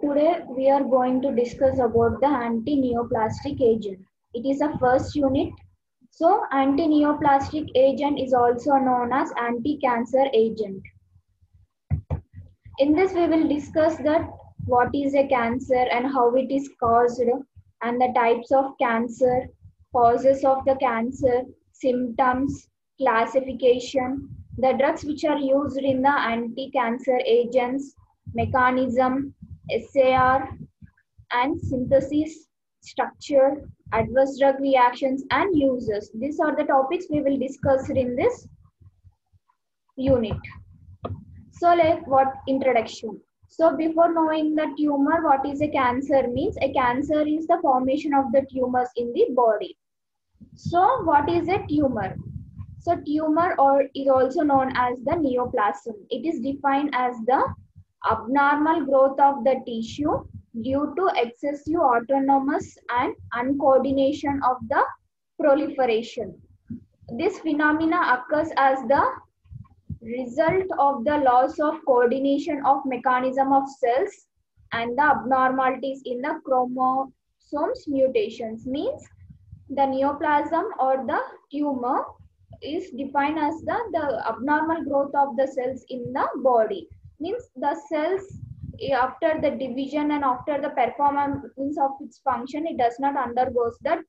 Today we are going to discuss about the anti-neoplastic agent. It is the first unit. So anti-neoplastic agent is also known as anti-cancer agent. In this we will discuss that what is a cancer and how it is caused and the types of cancer, causes of the cancer, symptoms, classification, the drugs which are used in the anti-cancer agents, mechanism, SAR, and synthesis, structure, adverse drug reactions, and uses. These are the topics we will discuss in this unit. So like what introduction. So before knowing the tumor, what is a cancer means? A cancer is the formation of the tumors in the body. So what is a tumor? So tumor or is also known as the neoplasm. It is defined as the abnormal growth of the tissue due to excessive autonomous and uncoordination of the proliferation. This phenomena occurs as the result of the loss of coordination of mechanism of cells and the abnormalities in the chromosomes mutations. Means the neoplasm or the tumor is defined as the abnormal growth of the cells in the body. Means the cells after the division and after the performance of its function, it does not undergoes the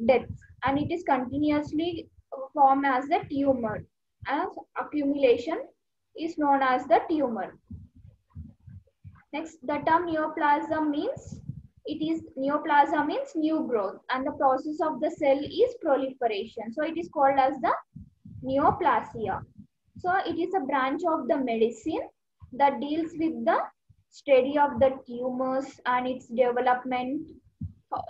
death and it is continuously formed as the tumor. As accumulation is known as the tumor. Next, the term neoplasm means neoplasm means new growth and the process of the cell is proliferation. So it is called as the neoplasia. So it is a branch of the medicine that deals with the study of the tumors and its development,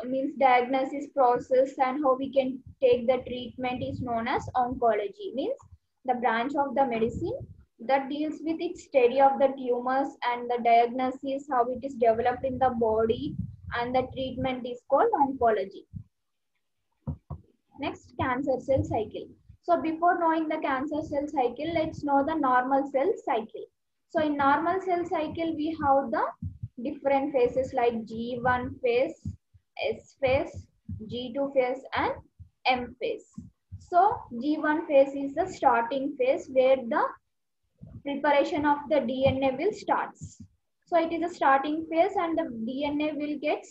means diagnosis process and how we can take the treatment is known as oncology. Means the branch of the medicine that deals with its study of the tumors and the diagnosis, how it is developed in the body, and the treatment is called oncology. Next, cancer cell cycle. So before knowing the cancer cell cycle, let's know the normal cell cycle. So in normal cell cycle, we have the different phases like G1 phase, S phase, G2 phase, and M phase. So G1 phase is the starting phase where the preparation of the DNA will start. So it is a starting phase and the DNA will get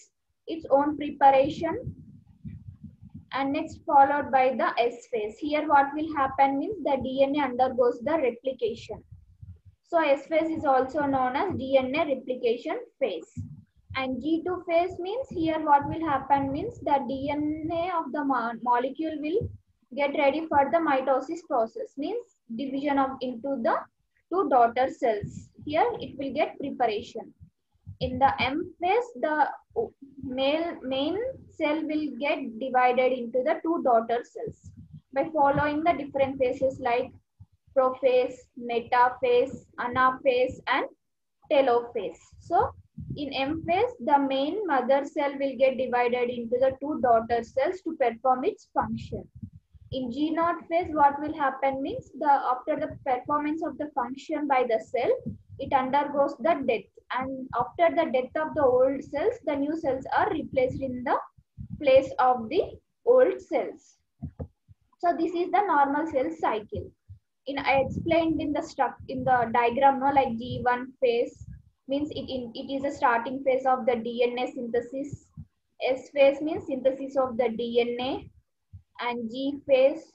its own preparation, and next followed by the S phase. Here what will happen means the DNA undergoes the replication. So S phase is also known as DNA replication phase. And G2 phase means here what will happen means the DNA of the molecule will get ready for the mitosis process, means division of into the two daughter cells. Here it will get preparation. In the M phase, the main cell will get divided into the two daughter cells by following the different phases like prophase, metaphase, anaphase, and telophase. So in M phase, the main mother cell will get divided into the two daughter cells to perform its function. In G0 phase, what will happen means after the performance of the function by the cell, it undergoes the death, and after the death of the old cells, the new cells are replaced in the place of the old cells. So this is the normal cell cycle. I explained in the diagram, no, like G1 phase means it is a starting phase of the DNA synthesis. S phase means synthesis of the DNA. And G phase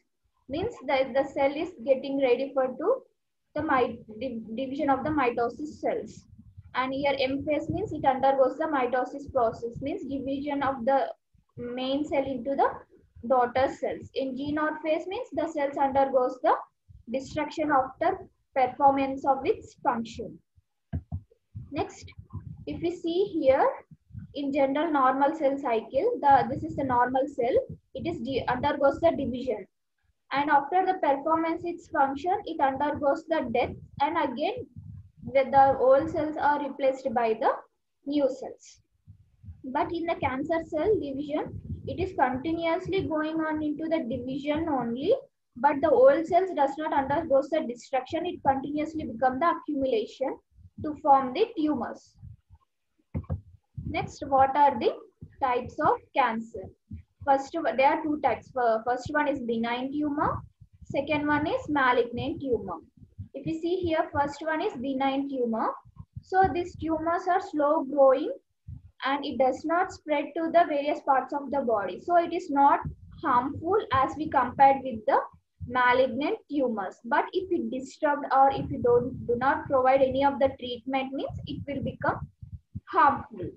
means that the cell is getting ready for the division of the mitosis cells. And here M phase means it undergoes the mitosis process, means division of the main cell into the daughter cells. In G0 phase means the cells undergoes the destruction after performance of its function. Next, if we see here, in general normal cell cycle, this is the normal cell. It is undergoes the division, and after the performance its function, it undergoes the death, and again the old cells are replaced by the new cells. But in the cancer cell division, it is continuously going on into the division only, but the old cells does not undergoes the destruction. It continuously becomes the accumulation to form the tumors. Next, what are the types of cancer? First, there are two types. First one is benign tumor. Second one is malignant tumor. If you see here, first one is benign tumor. So these tumors are slow growing and it does not spread to the various parts of the body. So it is not harmful as we compared with the malignant tumors. But if it disturbed or if you do not provide any of the treatment, means it will become harmful.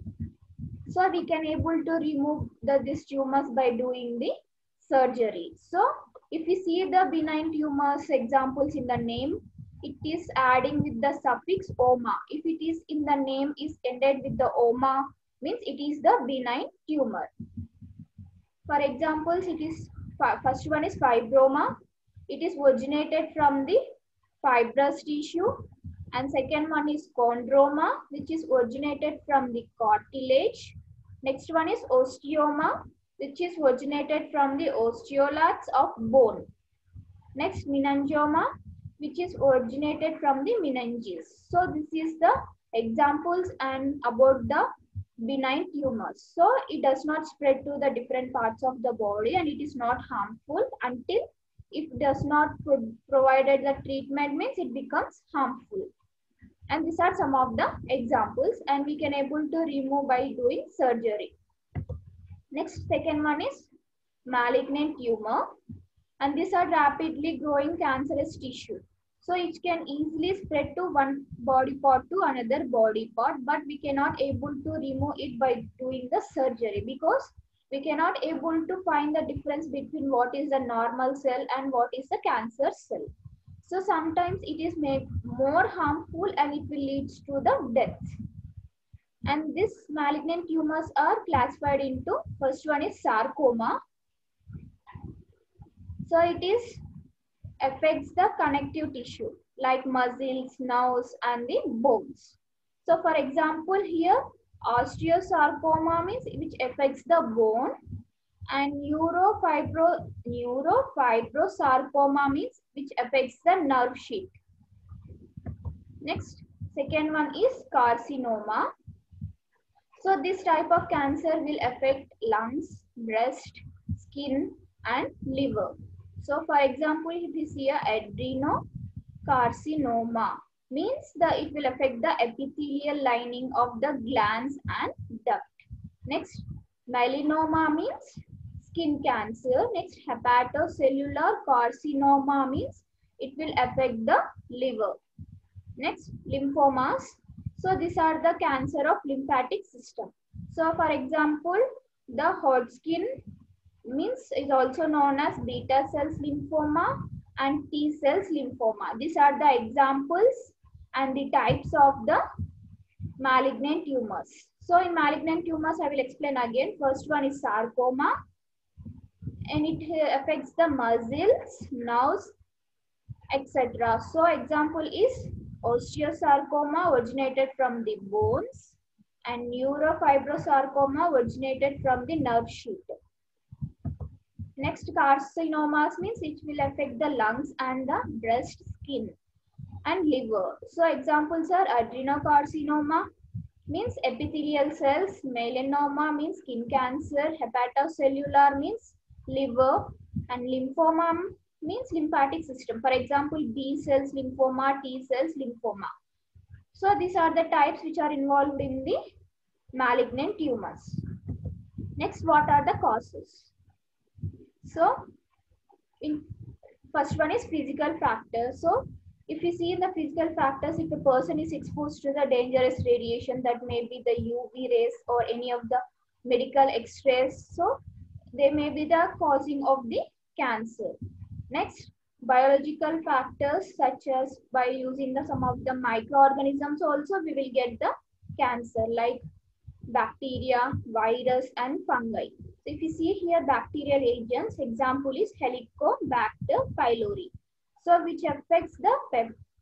So we can able to remove these tumors by doing the surgery. So if you see the benign tumors examples in the name, it is adding with the suffix oma. If it is in the name is ended with the oma, means it is the benign tumor. For examples, it is first one is fibroma. It is originated from the fibrous tissue. And second one is chondroma, which is originated from the cartilage. Next one is osteoma, which is originated from the osteolates of bone. Next, meningioma, which is originated from the meninges. So this is the examples and about the benign tumors. So it does not spread to the different parts of the body and it is not harmful until if does not provided the treatment, means it becomes harmful. And these are some of the examples and we can able to remove by doing surgery. Next, second one is malignant tumor. And these are rapidly growing cancerous tissue. So it can easily spread to one body part to another body part, but we cannot able to remove it by doing the surgery because we cannot able to find the difference between what is the normal cell and what is the cancer cell. So sometimes it is made more harmful and it will lead to the death. And these malignant tumors are classified into, first one is sarcoma. So it is affects the connective tissue like muscles, nerves and the bones. So for example here, osteosarcoma means which affects the bone, and neurofibrosarcoma means which affects the nerve sheath. Next, second one is carcinoma. So this type of cancer will affect lungs, breast, skin and liver. So for example, if you see a adenocarcinoma, means it will affect the epithelial lining of the glands and duct. Next, melanoma means skin cancer. Next, hepatocellular carcinoma means it will affect the liver. Next, lymphomas. So these are the cancer of lymphatic system. So for example, the Hodgkin means is also known as beta cells lymphoma and T cells lymphoma. These are the examples and the types of the malignant tumors. So in malignant tumors, I will explain again. First one is sarcoma and it affects the muscles, nerves, etc. So example is osteosarcoma originated from the bones and neurofibrosarcoma originated from the nerve sheath. Next, carcinomas means it will affect the lungs and the breast, skin and liver. So examples are adenocarcinoma means epithelial cells, melanoma means skin cancer, hepatocellular means liver, and lymphoma means lymphatic system. For example, B cells lymphoma, T cells lymphoma. So these are the types which are involved in the malignant tumors. Next, what are the causes? So first one is physical factors. So if you see in the physical factors, if a person is exposed to the dangerous radiation, that may be the UV rays or any of the medical X-rays, so they may be the causing of the cancer. Next, biological factors such as by using some of the microorganisms also we will get the cancer like bacteria, virus and fungi. So if you see here bacterial agents, example is Helicobacter pylori. So which affects the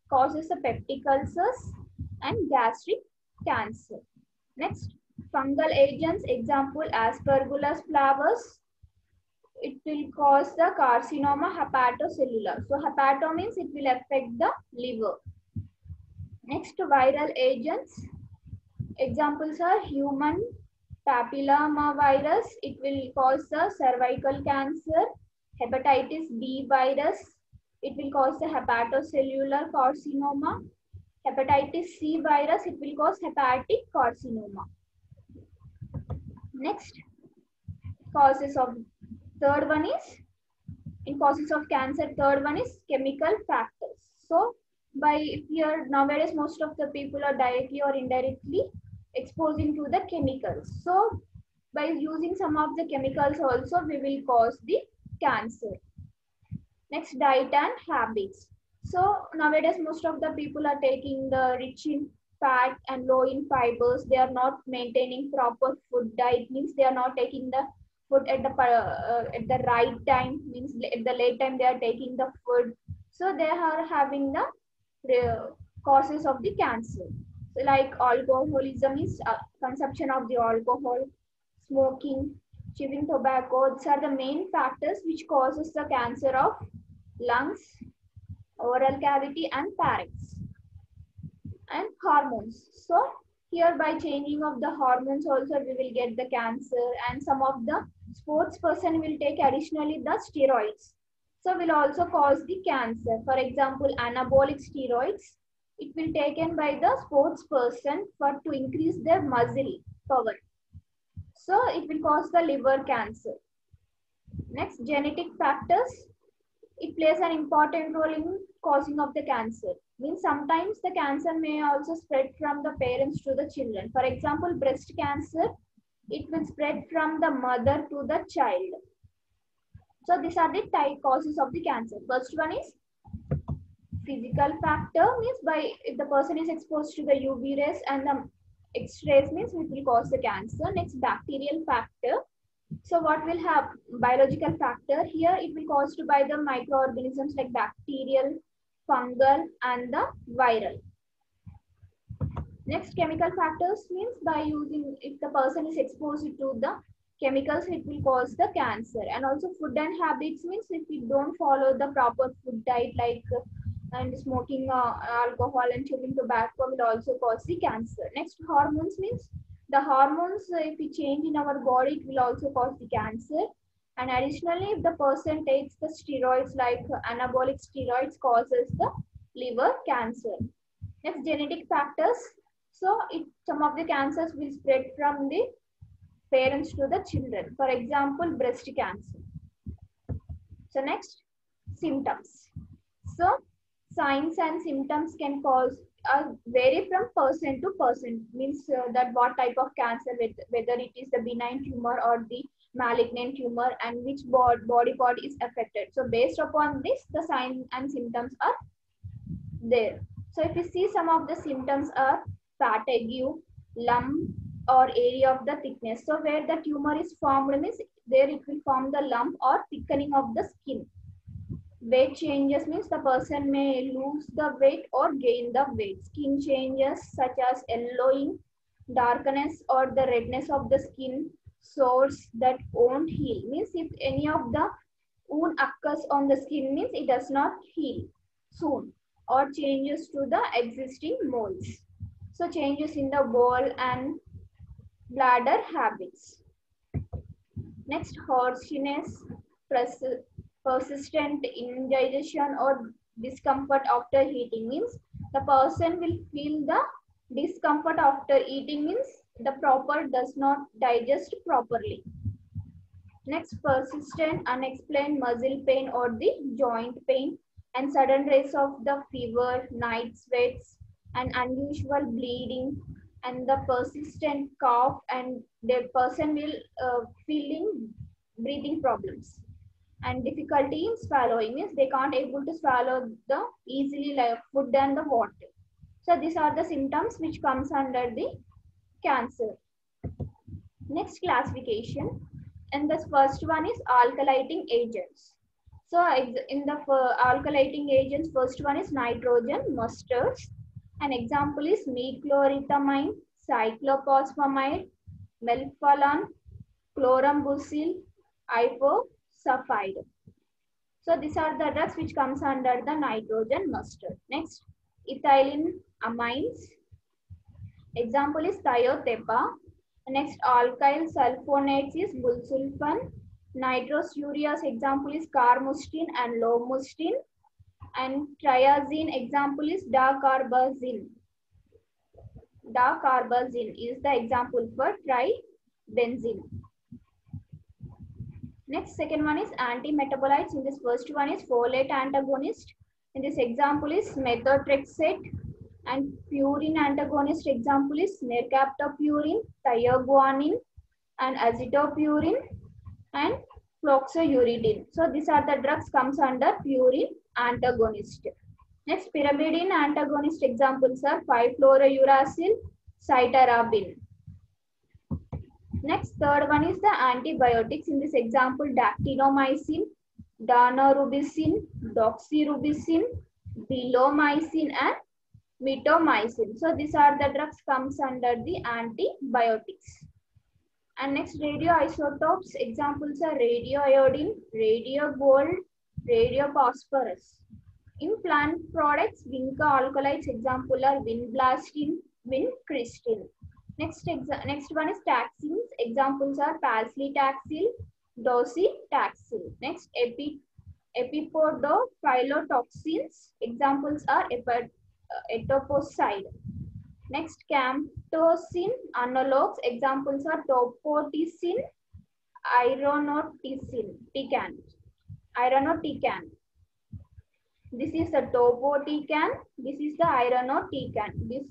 causes the peptic ulcers and gastric cancer. Next, fungal agents, example Aspergillus flavus. It will cause the carcinoma hepatocellular. So hepato means it will affect the liver. Next, viral agents. Examples are human papilloma virus, it will cause the cervical cancer. Hepatitis B virus, it will cause the hepatocellular carcinoma. Hepatitis C virus, it will cause hepatic carcinoma. Next, causes of third one is, in causes of cancer, third one is chemical factors. So by here nowadays most of the people are directly or indirectly exposing to the chemicals. So by using some of the chemicals also we will cause the cancer. Next, diet and habits. So nowadays most of the people are taking the rich in fat and low in fibers. They are not maintaining proper food diet, means they are not taking the food at the right time, means at the late time they are taking the food. So they are having the causes of the cancer. So like alcoholism is consumption of the alcohol, smoking, chewing tobacco. These are the main factors which causes the cancer of lungs, oral cavity and pharynx. And hormones. So here by changing of the hormones also we will get the cancer, and some of the sports person will take additionally the steroids. So will also cause the cancer. For example, anabolic steroids, it will taken by the sports person for to increase their muscle power. So it will cause the liver cancer. Next, genetic factors. It plays an important role in causing of the cancer. Means sometimes the cancer may also spread from the parents to the children. For example, breast cancer, it will spread from the mother to the child. So these are the type causes of the cancer. First one is physical factor, means by if the person is exposed to the UV rays and the X-rays, means it will cause the cancer. Next, bacterial factor. So what will have biological factor here? It will caused by the microorganisms like bacterial, fungal and the viral. Next, chemical factors means by using, if the person is exposed to the chemicals, it will cause the cancer. And also food and habits means if we don't follow the proper food diet like and smoking alcohol and chewing tobacco will also cause the cancer. Next, hormones means the hormones, if we change in our body, it will also cause the cancer. And additionally, if the person takes the steroids like anabolic steroids, causes the liver cancer. Next, genetic factors. So some of the cancers will spread from the parents to the children. For example, breast cancer. So next, symptoms. So signs and symptoms can cause vary from person to person, means that what type of cancer, whether it is the benign tumor or the malignant tumor and which body part is affected. So based upon this, the signs and symptoms are there. So if you see, some of the symptoms are fatigue, lump or area of the thickness. So where the tumor is formed means there it will form the lump or thickening of the skin. Weight changes means the person may lose the weight or gain the weight. Skin changes such as yellowing, darkness or the redness of the skin, sores that won't heal. Means if any of the wound occurs on the skin, means it does not heal soon, or changes to the existing moles. So changes in the bowel and bladder habits. Next, hoarseness, persistent indigestion or discomfort after eating, means the person will feel the discomfort after eating, means the proper does not digest properly. Next, persistent unexplained muscle pain or the joint pain and sudden rise of the fever, night sweats and unusual bleeding and the persistent cough, and the person will feeling breathing problems and difficulty in swallowing, means they can't able to swallow the easily like food and the water. So these are the symptoms which comes under the cancer. Next, classification, and the first one is alkylating agents. So in the alkylating agents, first one is nitrogen mustards. An example is meclorithamine, cyclophosphamide, melphalan, chlorambucil, ifosaphide. So these are the drugs which comes under the nitrogen mustard. Next, ethylene amines. Example is thiotepa, Next, alkyl sulfonates is busulfan. Nitrous ureas example is carmustine and lomustine. And triazine example is dacarbazine. Dacarbazine is the example for tribenzene. Next, second one is antimetabolites. In this first one is folate antagonist. In this example is methotrexate. And purine antagonist example is mercaptopurine, thioguanine, and acetopurine, and floxuridine. So these are the drugs comes under purine antagonist. Next, pyrimidine antagonist examples are 5-fluorouracil, cytarabine. Next, third one is the antibiotics. In this example, dactinomycin, daunorubicin, doxorubicin, bleomycin, and mitomycin. So these are the drugs comes under the antibiotics. And next, radioisotopes examples are radioiodine, radiogold, radiophosphorus. In plant products, vinca alkaloids example are vinblastine, vincristin. Next one is taxines. Examples are paclitaxel, docetaxel. Next, epipodophylotoxins. Examples are etoposide. Next, camptothecin analogues. Examples are topotecan, irinotecan. This is the topotecan. This is the irinotecan.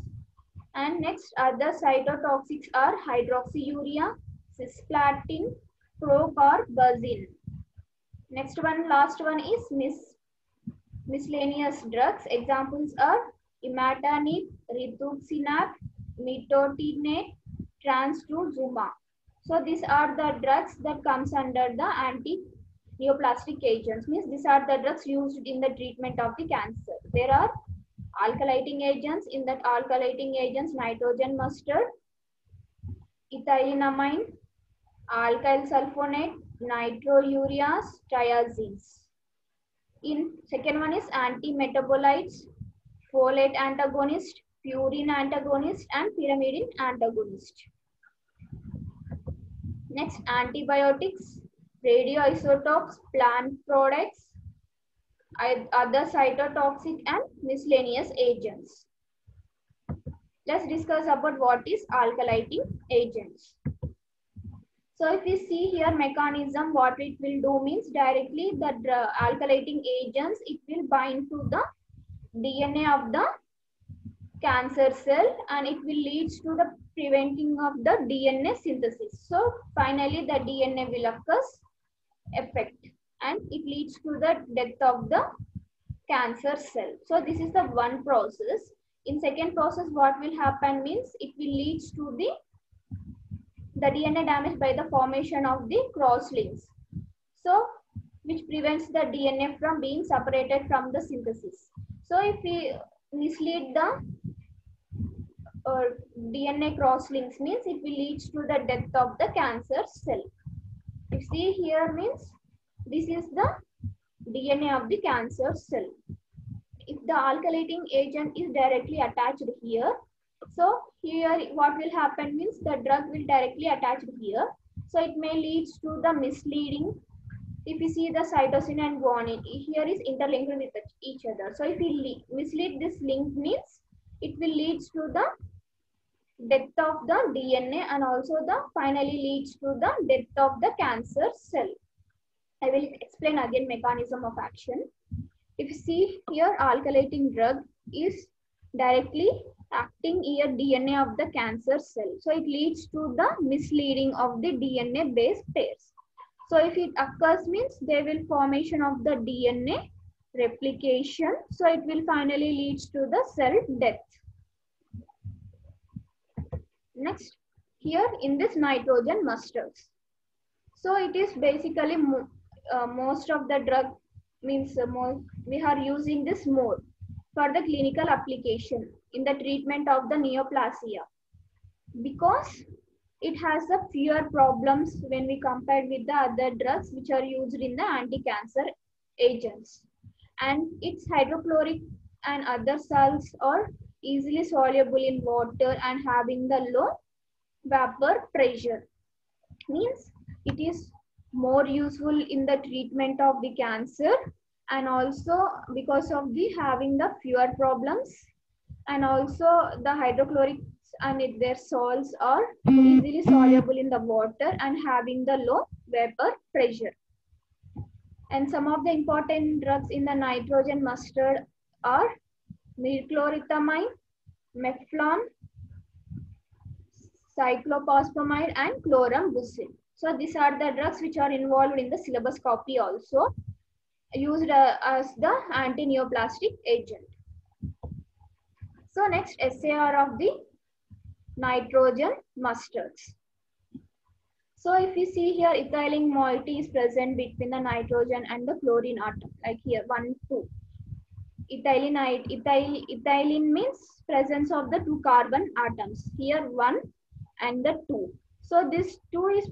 And next, other cytotoxics are hydroxyurea, cisplatin, procarbazine. Next one, last one is miscellaneous drugs. Examples are imatinib, rituximab, mitotinib, trastuzumab. So these are the drugs that comes under the anti-neoplastic agents. Means these are the drugs used in the treatment of the cancer. There are alkylating agents. In that alkylating agents, nitrogen mustard, ethylenamine, alkyl sulfonate, nitroureas, triazines. In second one is antimetabolites, folate antagonist, purine antagonist, and pyrimidine antagonist. Next, antibiotics, radioisotopes, plant products, other cytotoxic, and miscellaneous agents. Let's discuss about what is alkylating agents. So if we see here mechanism, what it will do means directly the alkylating agents, it will bind to the DNA of the cancer cell and it will lead to the preventing of the DNA synthesis. So finally the DNA will occurs effect and it leads to the death of the cancer cell. So this is the one process. In second process, what will happen means it will lead to the DNA damage by the formation of the crosslinks. So which prevents the DNA from being separated from the synthesis. So if we mislead the DNA crosslinks means it will lead to the death of the cancer cell. You see here means this is the DNA of the cancer cell. If the alkylating agent is directly attached here, so here what will happen means the drug will directly attach here. So it may lead to the misleading. If you see the cytosine and guanine, here is interlinked with each other. So if we mislead this link means it will lead to the death of the DNA and also the finally leads to the death of the cancer cell. I will explain again mechanism of action. If you see here, alkylating drug is directly acting here DNA of the cancer cell. So it leads to the misleading of the DNA base pairs. So if it occurs means there will formation of the DNA replication. So it will finally lead to the cell death. Next, here in this nitrogen mustards. So it is basically most of the drug means we are using this more for the clinical application in the treatment of the neoplasia because it has a fewer problems when we compare with the other drugs which are used in the anti-cancer agents, and its hydrochloric and other salts are easily soluble in water and having the low vapor pressure. Means it is more useful in the treatment of the cancer, and also because of the having the fewer problems, and also the hydrochlorics and their salts are easily soluble in the water and having the low vapor pressure. And some of the important drugs in the nitrogen mustard are merchlorothamine, meflon, cyclophosphamide, and chlorambucil. So these are the drugs which are involved in the syllabus copy, also used as the anti-neoplastic agent. So next, SAR of the nitrogen mustards. So if you see here, ethylene moiety is present between the nitrogen and the chlorine atom, like here 1, 2. Ethylene means presence of the 2 carbon atoms. Here 1 and the 2. So this 2 is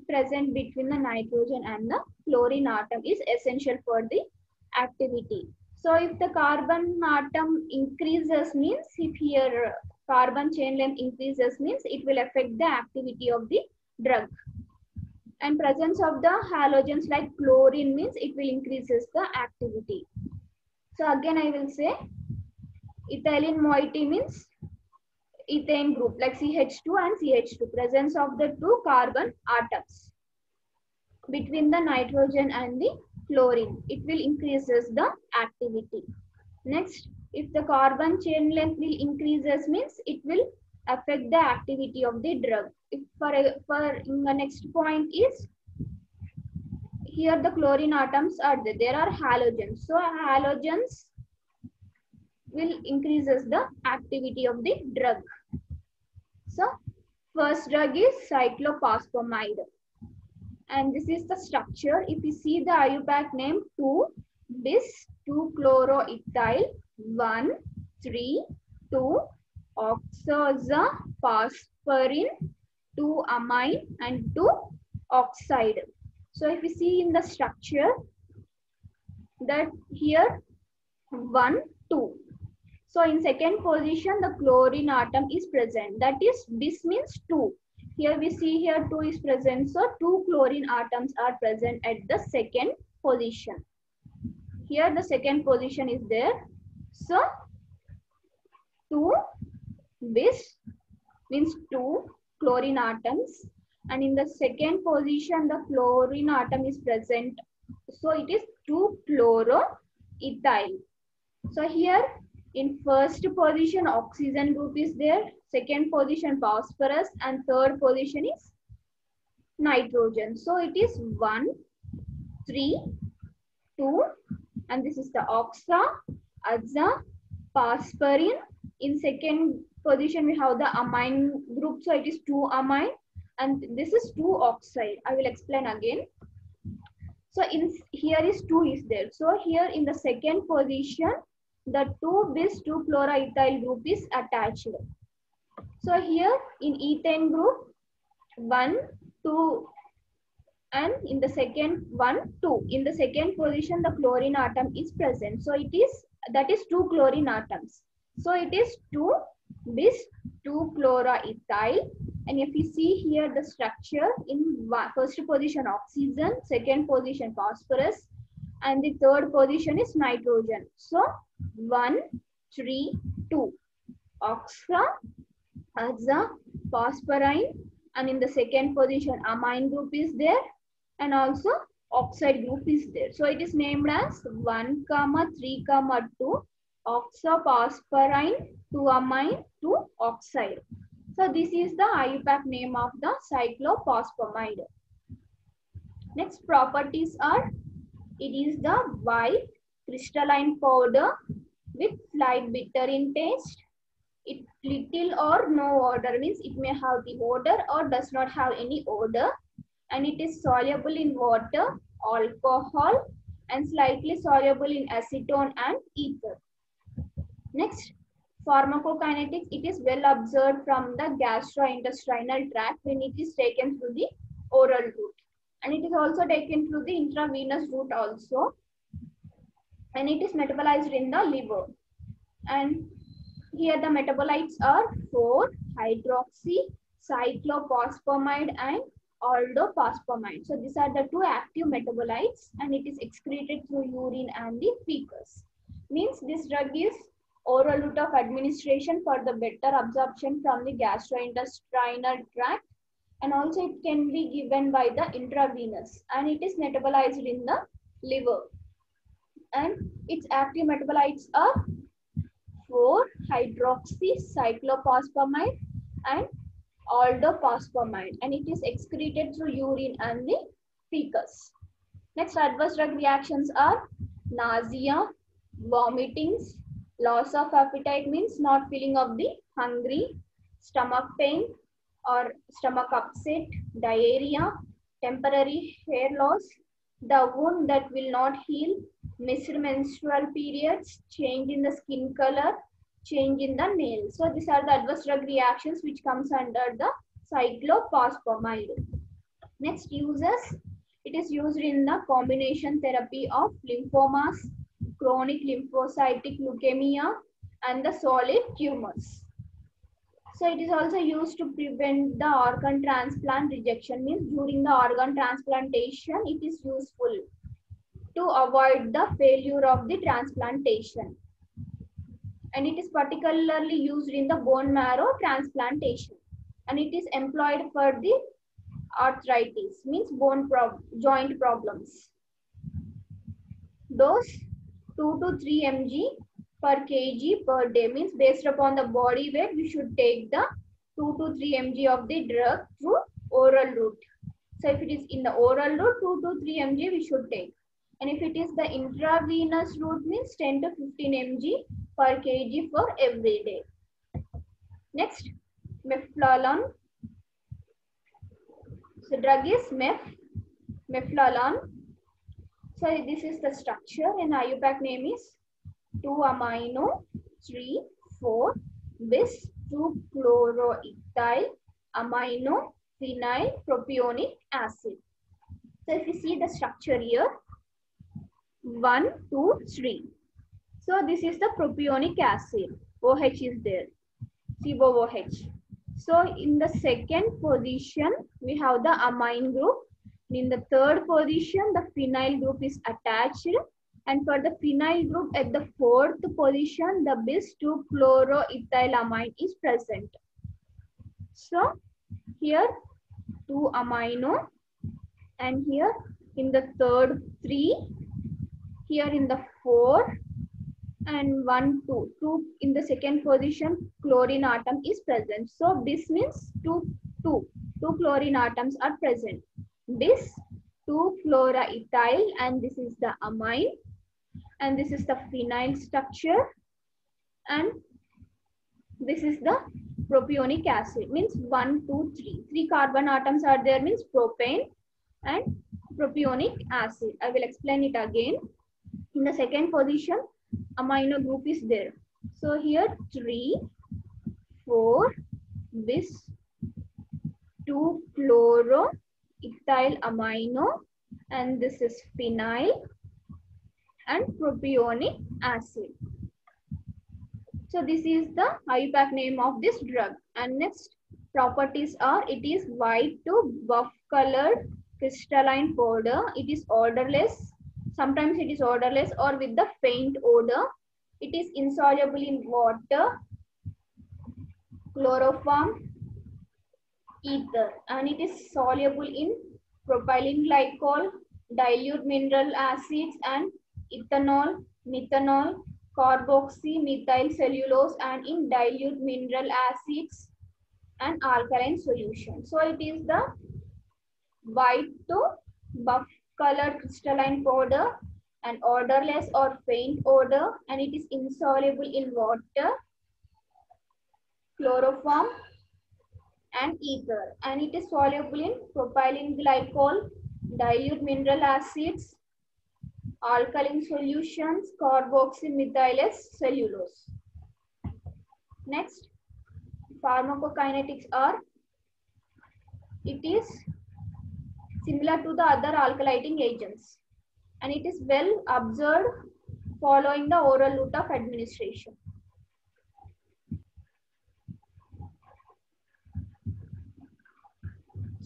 present between the nitrogen and the chlorine atom is essential for the activity. So if the carbon atom increases, means if here carbon chain length increases, means it will affect the activity of the drug. And presence of the halogens like chlorine means it will increases the activity. So again I will say ethylene moiety means ethane group like CH2 and CH2, presence of the 2 carbon atoms between the nitrogen and the chlorine, it will increases the activity. Next, if the carbon chain length will increases, means it will affect the activity of the drug. If for the next point is here the chlorine atoms are there are halogens. So halogens will increases the activity of the drug. So first drug is cyclophosphamide, and this is the structure. If you see the IUPAC name 2-bis-2-chloroethyl 1,3,2 oxazopasparin 2-amine and 2-oxide. So if you see in the structure that here 1, 2. So in second position the chlorine atom is present. That is bis means 2. Here we see here 2 is present. So 2 chlorine atoms are present at the second position. Here the second position is there. So 2 bis means 2 chlorine atoms, and in the second position the chlorine atom is present. So it is 2-chloroethyl. So here in first position oxygen group is there, second position phosphorus, and third position is nitrogen. So it is 1, 3, 2, and this is the oxazopasparin. In second position we have the amine group, so it is 2-amine, and this is 2-oxide. I will explain again. So in here is 2 is there. So here in the second position the 2-bis-2-chloroethyl group is attached. So here in ethane group 1, 2, and in the second 1, 2. In the second position the chlorine atom is present. So it is, that is 2 chlorine atoms. So it is 2-bis-2-chloroethyl. And if you see here the structure, in first position oxygen, second position phosphorus, and the third position is nitrogen. So 1, 3, 2 oxazopasparin, and in the second position amine group is there, and also oxide group is there. So it is named as 1, 3, 2 oxazopasparin 2-amine 2-oxide. So this is the IUPAC name of the cyclophosphamide. Next properties are, it is the white crystalline powder with slight bitter in taste. It little or no odor, means it may have the odor or does not have any odor, and it is soluble in water, alcohol, and slightly soluble in acetone and ether. Next, pharmacokinetics. It is well observed from the gastrointestinal tract when it is taken through the oral route, and it is also taken through the intravenous route also, and it is metabolized in the liver. And here the metabolites are 4-hydroxy cyclophosphamide and aldophosphomide. So these are the two active metabolites and it is excreted through urine and the fecus. Means this drug is oral route of administration for the better absorption from the gastrointestinal tract, and also it can be given by the intravenous, and it is metabolized in the liver. And its active metabolites are 4-hydroxycyclophosphamide and aldophosphomide, and it is excreted through urine and the fecus. Next adverse drug reactions are nausea, vomitings, loss of appetite means not feeling of the hungry, stomach pain or stomach upset, diarrhea, temporary hair loss, the wound that will not heal, missed menstrual periods, change in the skin color, change in the nails. So these are the adverse drug reactions which comes under the cyclophosphamide. Next uses, it is used in the combination therapy of lymphomas, chronic lymphocytic leukemia and the solid tumors. So it is also used to prevent the organ transplant rejection, means during the organ transplantation it is useful to avoid the failure of the transplantation. And it is particularly used in the bone marrow transplantation, and it is employed for the arthritis, means joint problems. Dose 2 to 3 mg per kg per day, means based upon the body weight we should take the 2 to 3 mg of the drug through oral route. So if it is in the oral route, 2 to 3 mg we should take, and if it is the intravenous route means 10 to 15 mg per kg for every day. Next, mefloron. So drug is mefloron. So this is the structure, and IUPAC name is 2-amino-3,4-bis-2-chloroethyl amino-phenyl propionic acid. So if you see the structure here, 1, 2, 3. So this is the propionic acid. OH is there, COOH. So in the second position, we have the amine group. In the third position, the phenyl group is attached. And for the phenyl group at the fourth position, the bis-2-chloroethylamine is present. So here 2 amino, and here in the third 3, here in the 4, and 1, 2. 2 in the second position, chlorine atom is present. So this means 2 chlorine atoms are present. This 2-chloroethyl, and this is the amine, and this is the phenyl structure, and this is the propionic acid, means 1, 2, 3. 3 carbon atoms are there, means propane and propionic acid. I will explain it again. In the second position, amino group is there. So here 3, 4 bis 2-chloroethyl amino, and this is phenyl and propionic acid. So this is the IUPAC name of this drug. And next properties are, it is white to buff colored crystalline powder. It is odorless. Sometimes it is odorless or with the faint odor. It is insoluble in water, chloroform, ether, and it is soluble in propylene glycol, dilute mineral acids, and ethanol, methanol, carboxymethyl cellulose, and in dilute mineral acids and alkaline solution. So it is the white to buff colored crystalline powder and odorless or faint odor, and it is insoluble in water, chloroform, and ether, and it is soluble in propylene glycol, dilute mineral acids, alkaline solutions, carboxymethyl cellulose. Next, pharmacokinetics are, it is similar to the other alkylating agents, and it is well observed following the oral route of administration.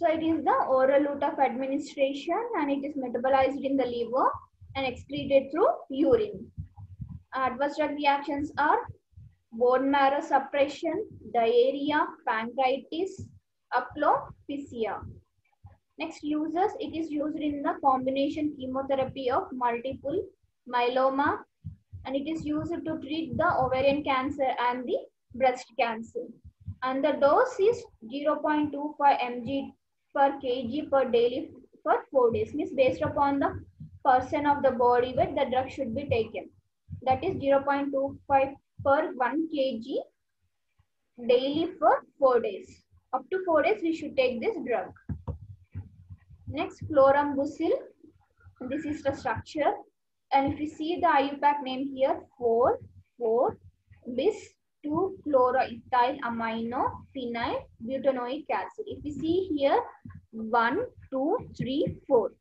So it is the oral route of administration and it is metabolized in the liver and excreted through urine. Adverse drug reactions are bone marrow suppression, diarrhea, pancreatitis, alopecia. Next uses, it is used in the combination chemotherapy of multiple myeloma and it is used to treat the ovarian cancer and the breast cancer. And the dose is 0.25 mg per kg per daily for 4 days. Means based upon the percent of the body weight, the drug should be taken. That is 0.25 per 1 kg daily for 4 days. Up to 4 days, we should take this drug. Next, chlorambucil. This is the structure. And if you see the IUPAC name here, 4,4-bis-2-chloroethyl amino phenyl butanoic acid. If you see here, 1, 2, 3, 4.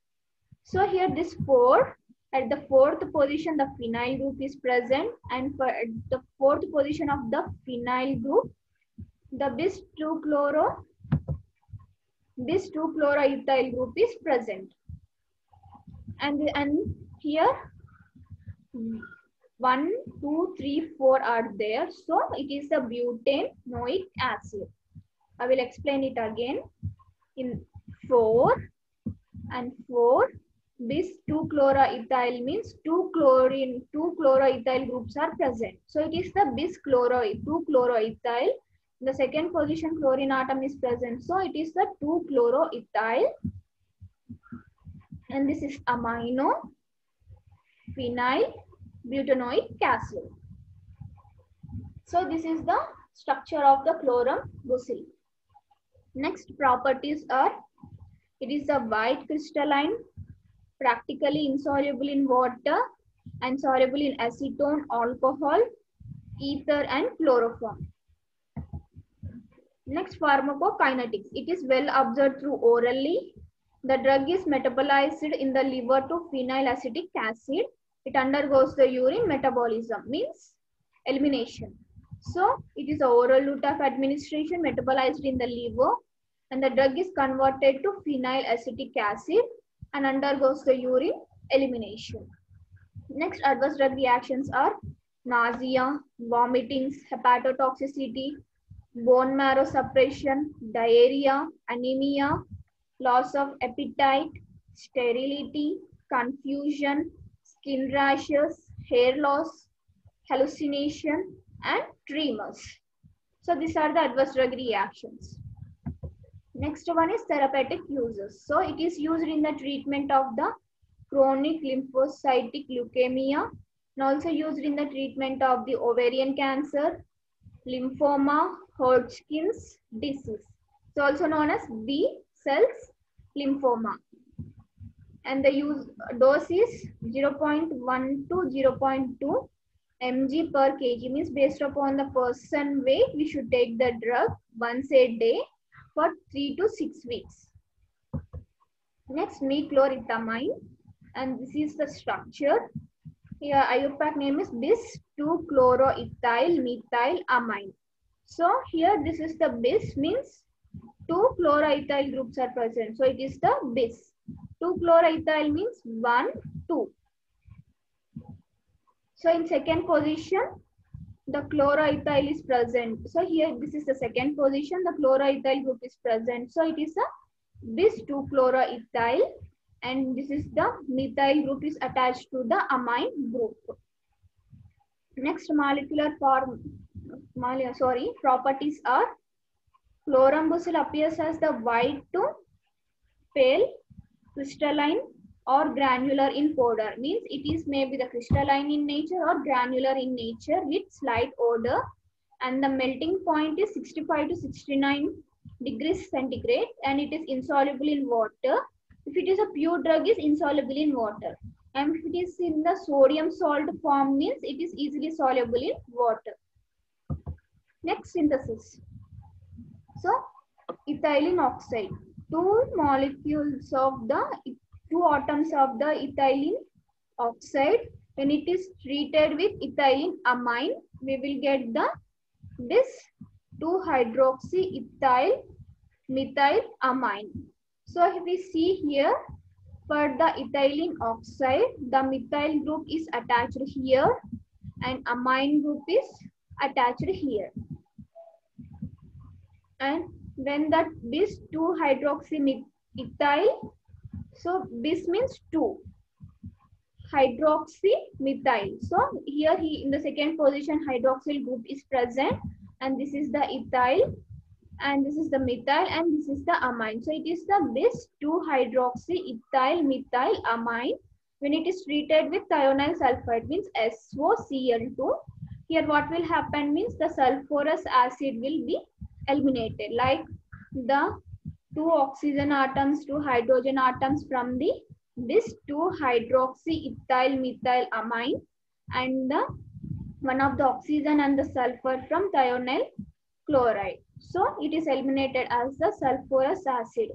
So here this 4, at the 4th position, the phenyl group is present. And for at the 4th position of the phenyl group, the bis-2-chloroethyl group is present. And here 1, 2, 3, 4 are there. So it is the butanoic acid. I will explain it again. In 4 and 4 bis-2-chloroethyl means 2 chloroethyl groups are present. So it is the bis-2-chloroethyl. The second position chlorine atom is present. So it is the 2-chloroethyl. And this is amino phenyl butanoic acid. So this is the structure of the chlorambucil. Next properties are, it is a white crystalline, practically insoluble in water and soluble in acetone, alcohol, ether and chloroform. Next, pharmacokinetics. It is well absorbed through orally. The drug is metabolized in the liver to phenylacetic acid. It undergoes the urine metabolism, means elimination. So it is an oral route of administration, metabolized in the liver, and the drug is converted to phenylacetic acid and undergoes the urine elimination. Next, adverse drug reactions are nausea, vomitings, hepatotoxicity, bone marrow suppression, diarrhea, anemia, loss of appetite, sterility, confusion, skin rashes, hair loss, hallucination, and tremors. So these are the adverse drug reactions. Next one is therapeutic uses. So it is used in the treatment of the chronic lymphocytic leukemia and also used in the treatment of the ovarian cancer, lymphoma, Hodgkin's disease. So also known as B cells lymphoma. And the dose is 0.1 to 0.2 mg per kg, means based upon the person weight, we should take the drug once a day for 3 to 6 weeks. Next, mechlorethamine, and this is the structure. Here IUPAC name is bis-2-chloroethyl methylamine. So here this is the bis, means 2 chloroethyl groups are present. So it is the bis. 2-chloroethyl means 1, 2. So in second position, the chloroethyl is present. So here this is the second position, the chloroethyl group is present. So it is a bis-2-chloroethyl, and this is the methyl group is attached to the amine group. Next properties are, chlorambucil appears as the white to pale, crystalline or granular in powder, means it is maybe the crystalline in nature or granular in nature with slight odor, and the melting point is 65 to 69 degrees centigrade, and it is insoluble in water. If it is a pure drug, is insoluble in water, and if it is in the sodium salt form, means it is easily soluble in water. Next, synthesis. So ethylene oxide, two atoms of the ethylene oxide. When it is treated with ethylene amine, we will get the this 2-hydroxyethyl methylamine. So if we see here, for the ethylene oxide, the methyl group is attached here and amine group is attached here. And when that bis 2-hydroxymethyl, so bis means 2 hydroxymethyl. So here in the second position hydroxyl group is present, and this is the ethyl, and this is the methyl, and this is the amine. So it is the bis 2-hydroxyethyl methyl amine. When it is treated with thionyl sulfide, means SOCl2, here what will happen means the sulfurous acid will be eliminated, like the 2 oxygen atoms, 2 hydrogen atoms from the bis 2-hydroxyethyl methyl amine, and the one of the oxygen and the sulfur from thionyl chloride. So it is eliminated as the sulfurous acid.